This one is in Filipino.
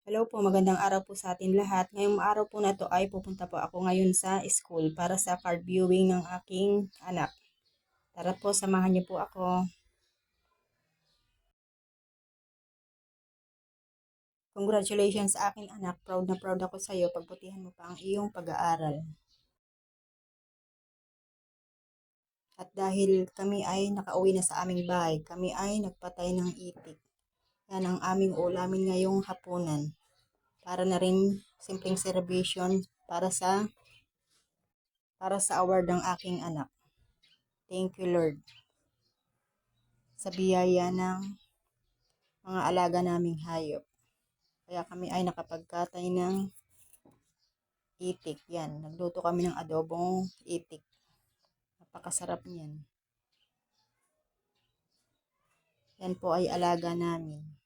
Hello po, magandang araw po sa atin lahat. Ngayong araw po na to ay pupunta po ako ngayon sa school para sa card viewing ng aking anak. Tara po, samahan niyo po ako. Congratulations sa aking anak. Proud na proud ako sa iyo. Pagbutihan mo pa ang iyong pag-aaral. At dahil kami ay nakauwi na sa aming bahay, kami ay nagpatay ng itik. Yan ang aming ulamin ngayong hapunan. Para na rin simpleng celebration para sa award ng aking anak. Thank you, Lord, sa biyaya ng mga alaga naming hayop. Kaya kami ay nakapagkatay ng itik. Yan, nagluto kami ng adobong itik. Napakasarap niyan. Yan po ay alaga namin.